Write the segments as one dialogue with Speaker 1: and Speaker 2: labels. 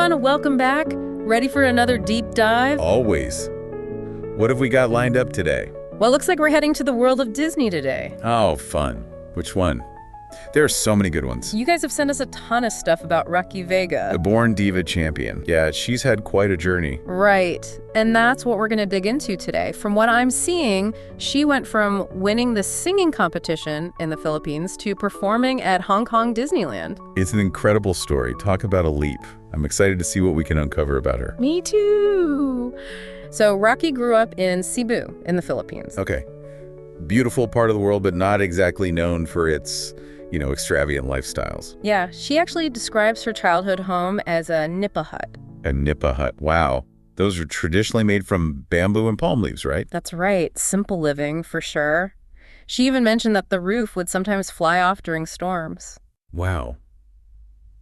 Speaker 1: everyone. Welcome back. Ready for another deep dive?
Speaker 2: Always. What have we got lined up today?
Speaker 1: Well, looks like we're heading to the world of Disney today.
Speaker 2: Oh, fun. Which one? There are so many good ones.
Speaker 1: You guys have sent us a ton of stuff about Raki Vega.
Speaker 2: The born diva champion. Yeah, she's had quite a journey.
Speaker 1: Right. And that's what we're going to dig into today. From what I'm seeing, she went from winning the singing competition in the Philippines to performing at Hong Kong Disneyland.
Speaker 2: It's an incredible story. Talk about a leap. I'm excited to see what we can uncover about her.
Speaker 1: Me too. So Raki grew up in Cebu in the Philippines.
Speaker 2: Okay. Beautiful part of the world, but not exactly known for its, extravagant lifestyles.
Speaker 1: Yeah, she actually describes her childhood home as a nipa hut.
Speaker 2: A nipa hut. Wow. Those are traditionally made from bamboo and palm leaves, right?
Speaker 1: That's right. Simple living, for sure. She even mentioned that the roof would sometimes fly off during storms.
Speaker 2: Wow.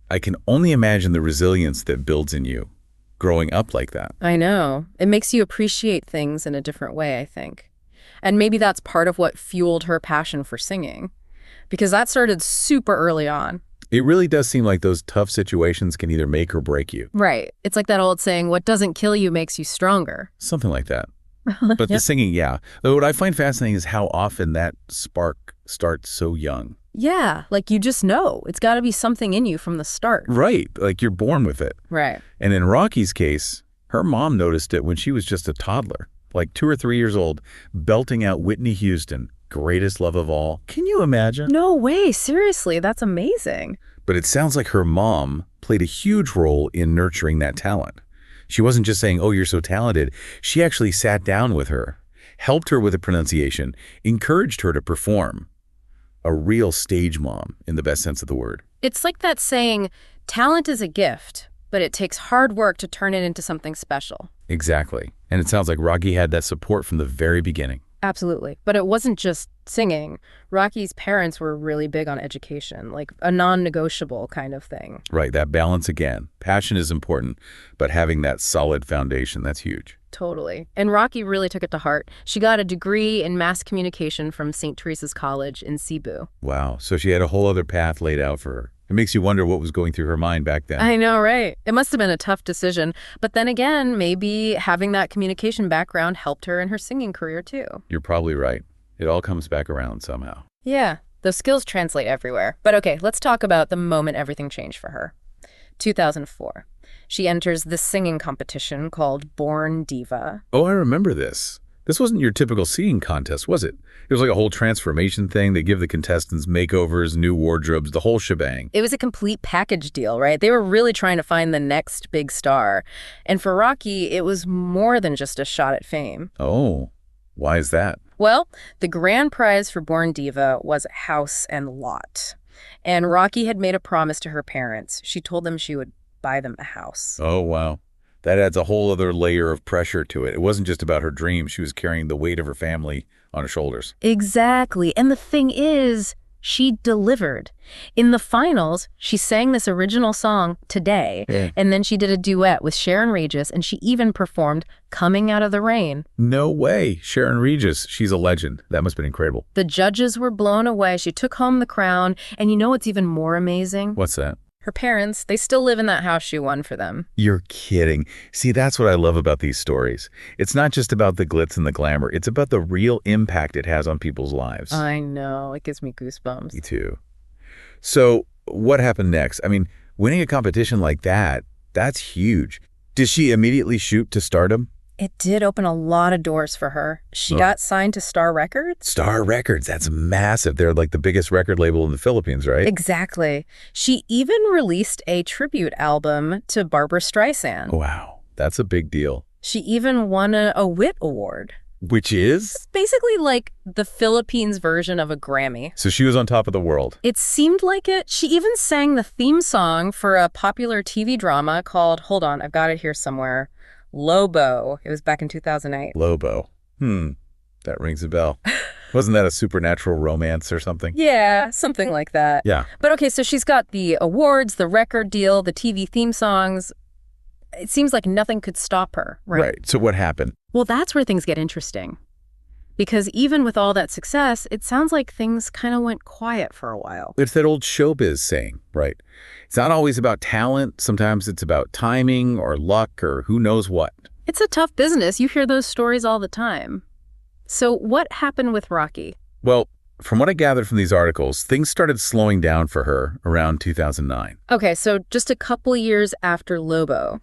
Speaker 2: I can only imagine the resilience that builds in you growing up like that.
Speaker 1: I know. It makes you appreciate things in a different way, I think. And maybe that's part of what fueled her passion for singing, because that started super early on.
Speaker 2: It really does seem like those tough situations can either make or break you.
Speaker 1: Right. It's like that old saying, what doesn't kill you makes you stronger.
Speaker 2: Something like that. But The singing, yeah. Though what I find fascinating is how often that spark starts so young.
Speaker 1: Yeah, like you just know. It's got to be something in you from the start.
Speaker 2: Right, like you're born with it.
Speaker 1: Right.
Speaker 2: And in Raki's case, her mom noticed it when she was just a toddler, like 2 or 3 years old, belting out Whitney Houston, Greatest Love of All. Can you imagine?
Speaker 1: No way, seriously, that's amazing.
Speaker 2: But it sounds like her mom played a huge role in nurturing that talent. She wasn't just saying, oh, you're so talented. She actually sat down with her, helped her with the pronunciation, encouraged her to perform. A real stage mom, in the best sense of the word.
Speaker 1: It's like that saying, talent is a gift, but it takes hard work to turn it into something special.
Speaker 2: Exactly. And it sounds like Raki had that support from the very beginning.
Speaker 1: Absolutely. But it wasn't just singing. Raki's parents were really big on education, like a non-negotiable kind of thing.
Speaker 2: Right, that balance again. Passion is important, but having that solid foundation, that's huge.
Speaker 1: Totally. And Raki really took it to heart. She got a degree in mass communication from St. Teresa's College in Cebu.
Speaker 2: Wow, so she had a whole other path laid out for her. It makes you wonder what was going through her mind back then.
Speaker 1: I know, right? It must have been a tough decision. But then again, maybe having that communication background helped her in her singing career too.
Speaker 2: You're probably right. It all comes back around somehow.
Speaker 1: Yeah, those skills translate everywhere. But okay, let's talk about the moment everything changed for her. 2004. She enters the singing competition called Born Diva.
Speaker 2: Oh, I remember this. This wasn't your typical singing contest, was it? It was like a whole transformation thing. They give the contestants makeovers, new wardrobes, the whole shebang.
Speaker 1: It was a complete package deal, right? They were really trying to find the next big star. And for Raki, it was more than just a shot at fame.
Speaker 2: Oh, why is that?
Speaker 1: Well, the grand prize for Born Diva was house and lot. And Raki had made a promise to her parents. She told them she would buy them a house.
Speaker 2: Oh, wow. That adds a whole other layer of pressure to it. It wasn't just about her dream. She was carrying the weight of her family on her shoulders.
Speaker 1: Exactly. And the thing is, she delivered. In the finals, she sang this original song, Today, and then she did a duet with Sharon Regis, and she even performed Coming Out of the Rain.
Speaker 2: No way. Sharon Regis, she's a legend. That must have been incredible.
Speaker 1: The judges were blown away. She took home the crown, and you know what's even more amazing?
Speaker 2: What's that?
Speaker 1: Her parents, they still live in that house she won for them.
Speaker 2: You're kidding. See, that's what I love about these stories. It's not just about the glitz and the glamour. It's about the real impact it has on people's lives.
Speaker 1: I know. It gives me goosebumps.
Speaker 2: Me too. So what happened next? I mean, winning a competition like that, that's huge. Did she immediately shoot to stardom?
Speaker 1: It did open a lot of doors for her. She got signed to Star Records.
Speaker 2: Star Records, that's massive. They're like the biggest record label in the Philippines, right?
Speaker 1: Exactly. She even released a tribute album to Barbra Streisand.
Speaker 2: Wow, that's a big deal.
Speaker 1: She even won a WIT award.
Speaker 2: Which is?
Speaker 1: It's basically like the Philippines version of a Grammy.
Speaker 2: So she was on top of the world.
Speaker 1: It seemed like it. She even sang the theme song for a popular TV drama called, hold on, I've got it here somewhere, Lobo. It was back in 2008.
Speaker 2: Lobo. That rings a bell. Wasn't that a supernatural romance or something?
Speaker 1: Yeah, something like that.
Speaker 2: Yeah.
Speaker 1: But okay, so she's got the awards, the record deal, the TV theme songs. It seems like nothing could stop her, right?
Speaker 2: Right. So what happened?
Speaker 1: Well, that's where things get interesting. Because even with all that success, it sounds like things kind of went quiet for a while.
Speaker 2: It's that old showbiz saying, right? It's not always about talent. Sometimes it's about timing or luck or who knows what.
Speaker 1: It's a tough business. You hear those stories all the time. So what happened with Raki?
Speaker 2: Well, from what I gathered from these articles, things started slowing down for her around 2009.
Speaker 1: Okay, so just a couple years after Lobo.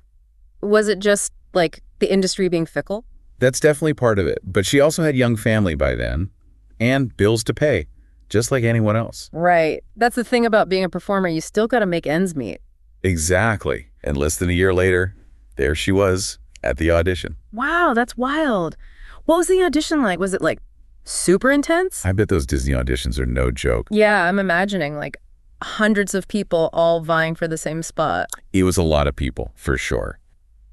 Speaker 1: Was it just, like, the industry being fickle?
Speaker 2: That's definitely part of it, but she also had young family by then and bills to pay, just like anyone else.
Speaker 1: Right. That's the thing about being a performer. You still got to make ends meet.
Speaker 2: Exactly. And less than a year later, there she was at the audition.
Speaker 1: Wow, that's wild. What was the audition like? Was it, like, super intense?
Speaker 2: I bet those Disney auditions are no joke.
Speaker 1: Yeah, I'm imagining, like, hundreds of people all vying for the same spot.
Speaker 2: It was a lot of people, for sure.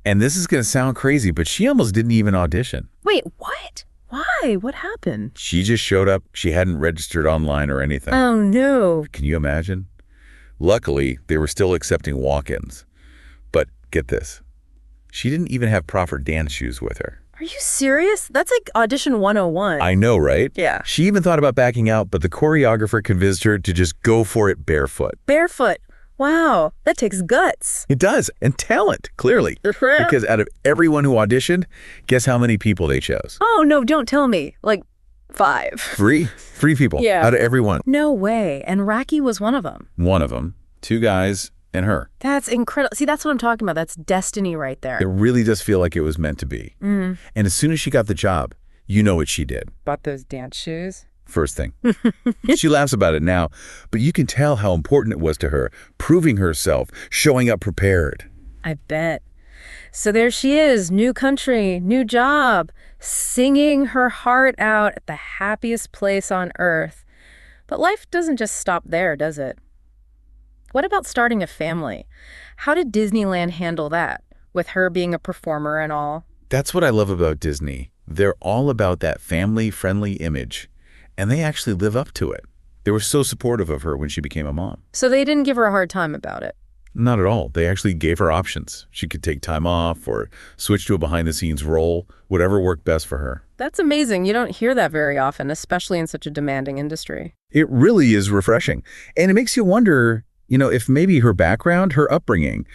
Speaker 2: And this is going to sound crazy, but she almost didn't even audition.
Speaker 1: Wait, what? Why? What happened?
Speaker 2: She just showed up. She hadn't registered online or anything.
Speaker 1: Oh, no.
Speaker 2: Can you imagine? Luckily, they were still accepting walk-ins. But get this. She didn't even have proper dance shoes with her.
Speaker 1: Are you serious? That's like audition 101.
Speaker 2: I know, right?
Speaker 1: Yeah.
Speaker 2: She even thought about backing out, but the choreographer convinced her to just go for it barefoot.
Speaker 1: Barefoot. Wow, that takes guts.
Speaker 2: It does, and talent, clearly. Because out of everyone who auditioned, guess how many people they chose?
Speaker 1: Oh, no, don't tell me. Like, 5.
Speaker 2: Three people out of everyone.
Speaker 1: No way. And Raki was one of them.
Speaker 2: One of them. 2 guys and her.
Speaker 1: That's incredible. See, that's what I'm talking about. That's destiny right there.
Speaker 2: It really does feel like it was meant to be. And as soon as she got the job, you know what she did.
Speaker 1: Bought those dance shoes?
Speaker 2: First thing. She laughs about it now, but you can tell how important it was to her, proving herself, showing up prepared.
Speaker 1: I bet. So there she is, new country, new job, singing her heart out at the happiest place on earth. But life doesn't just stop there, does it? What about starting a family? How did Disneyland handle that, with her being a performer and all?
Speaker 2: That's what I love about Disney. They're all about that family-friendly image. And they actually live up to it. They were so supportive of her when she became a mom.
Speaker 1: So they didn't give her a hard time about it?
Speaker 2: Not at all. They actually gave her options. She could take time off or switch to a behind-the-scenes role, whatever worked best for her.
Speaker 1: That's amazing. You don't hear that very often, especially in such a demanding industry.
Speaker 2: It really is refreshing. And it makes you wonder, if maybe her background, her upbringing,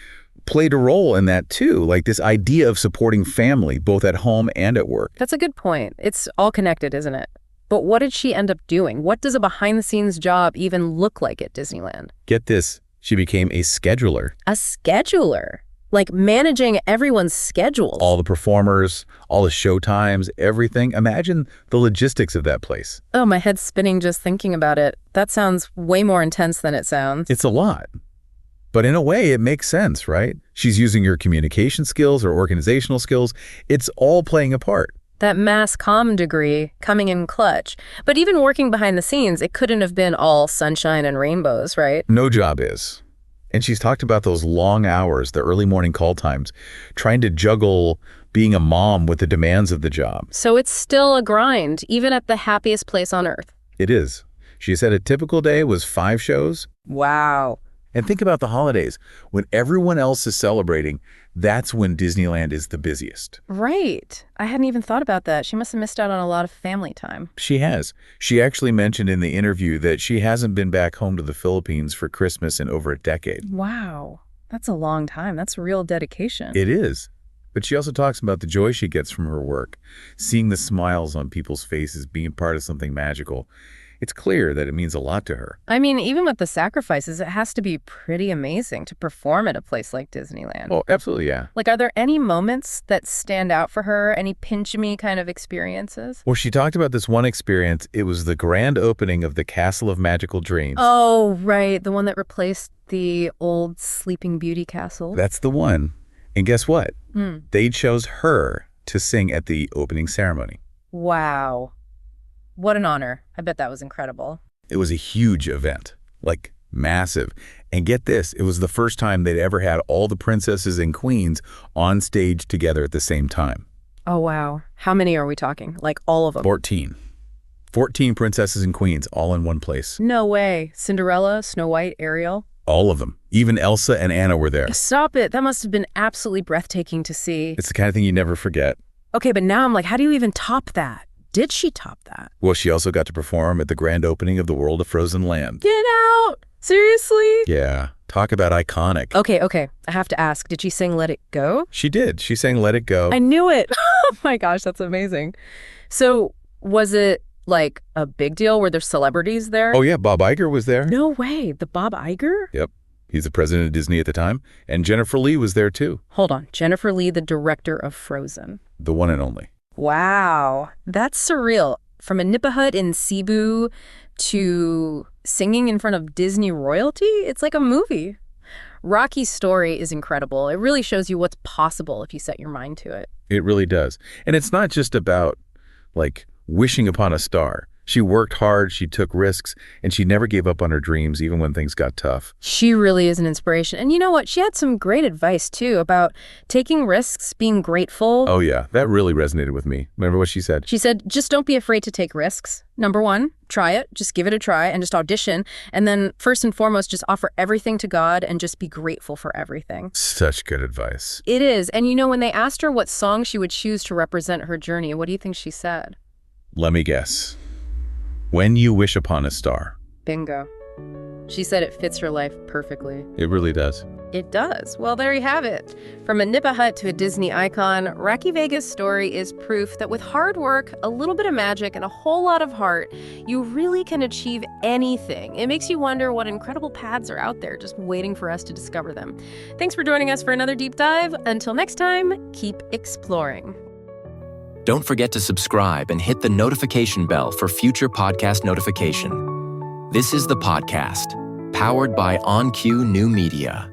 Speaker 2: played a role in that too, like this idea of supporting family, both at home and at work.
Speaker 1: That's a good point. It's all connected, isn't it? But what did she end up doing? What does a behind-the-scenes job even look like at Disneyland?
Speaker 2: Get this. She became a scheduler.
Speaker 1: A scheduler? Like managing everyone's schedules?
Speaker 2: All the performers, all the show times, everything. Imagine the logistics of that place.
Speaker 1: Oh, my head's spinning just thinking about it. That sounds way more intense than it sounds.
Speaker 2: It's a lot. But in a way, it makes sense, right? She's using her communication skills or organizational skills. It's all playing a part.
Speaker 1: That mass comm degree coming in clutch. But even working behind the scenes, it couldn't have been all sunshine and rainbows, right?
Speaker 2: No job is. And she's talked about those long hours, the early morning call times, trying to juggle being a mom with the demands of the job.
Speaker 1: So it's still a grind, even at the happiest place on earth.
Speaker 2: It is. She said a typical day was 5 shows.
Speaker 1: Wow.
Speaker 2: And think about the holidays. When everyone else is celebrating, that's when Disneyland is the busiest.
Speaker 1: Right. I hadn't even thought about that. She must have missed out on a lot of family time.
Speaker 2: She has. She actually mentioned in the interview that she hasn't been back home to the Philippines for Christmas in over a decade.
Speaker 1: Wow. That's a long time. That's real dedication.
Speaker 2: It is. But she also talks about the joy she gets from her work, seeing the smiles on people's faces, being part of something magical. It's clear that it means a lot to her.
Speaker 1: I mean, even with the sacrifices, it has to be pretty amazing to perform at a place like Disneyland.
Speaker 2: Oh, absolutely, yeah.
Speaker 1: Like, are there any moments that stand out for her? Any pinch-me kind of experiences?
Speaker 2: Well, she talked about this one experience. It was the grand opening of the Castle of Magical Dreams.
Speaker 1: Oh, right. The one that replaced the old Sleeping Beauty castle.
Speaker 2: That's the one. And guess what? They chose her to sing at the opening ceremony.
Speaker 1: Wow. What an honor. I bet that was incredible.
Speaker 2: It was a huge event, like massive. And get this, it was the first time they'd ever had all the princesses and queens on stage together at the same time.
Speaker 1: Oh, wow. How many are we talking? Like all of them?
Speaker 2: 14. 14 princesses and queens all in one place.
Speaker 1: No way. Cinderella, Snow White, Ariel?
Speaker 2: All of them. Even Elsa and Anna were there.
Speaker 1: Stop it. That must have been absolutely breathtaking to see.
Speaker 2: It's the kind of thing you never forget.
Speaker 1: Okay, but now I'm like, how do you even top that? did she top that?
Speaker 2: Well, she also got to perform at the grand opening of the World of Frozen Land.
Speaker 1: Get out! Seriously?
Speaker 2: Yeah, talk about iconic.
Speaker 1: Okay. I have to ask, did she sing Let It Go?
Speaker 2: She did. She sang Let It Go.
Speaker 1: I knew it. Oh my gosh, that's amazing. So was it like a big deal? Were there celebrities there?
Speaker 2: Oh yeah, Bob Iger was there.
Speaker 1: No way. The Bob Iger?
Speaker 2: Yep. He's the president of Disney at the time. And Jennifer Lee was there too.
Speaker 1: Hold on. Jennifer Lee, the director of Frozen.
Speaker 2: The one and only.
Speaker 1: Wow. That's surreal. From a nipa hut in Cebu to singing in front of Disney royalty, it's like a movie. Raki's story is incredible. It really shows you what's possible if you set your mind to it.
Speaker 2: It really does. And it's not just about, like, wishing upon a star. She worked hard, she took risks, and she never gave up on her dreams even when things got tough.
Speaker 1: She really is an inspiration. And you know what? She had some great advice, too, about taking risks, being grateful.
Speaker 2: Oh, yeah. That really resonated with me. Remember what she said?
Speaker 1: She said, just don't be afraid to take risks. Number one, try it. Just give it a try and just audition. And then first and foremost, just offer everything to God and just be grateful for everything.
Speaker 2: Such good advice.
Speaker 1: It is. And you know, when they asked her what song she would choose to represent her journey, what do you think she said?
Speaker 2: Let me guess. When You Wish Upon a Star.
Speaker 1: Bingo. She said it fits her life perfectly.
Speaker 2: It really does.
Speaker 1: It does. Well, there you have it. From a nipa hut to a Disney icon, Raki Vega's story is proof that with hard work, a little bit of magic, and a whole lot of heart, you really can achieve anything. It makes you wonder what incredible paths are out there just waiting for us to discover them. Thanks for joining us for another deep dive. Until next time, keep exploring.
Speaker 3: Don't forget to subscribe and hit the notification bell for future podcast notification. This is The Podcast, powered by OnQ New Media.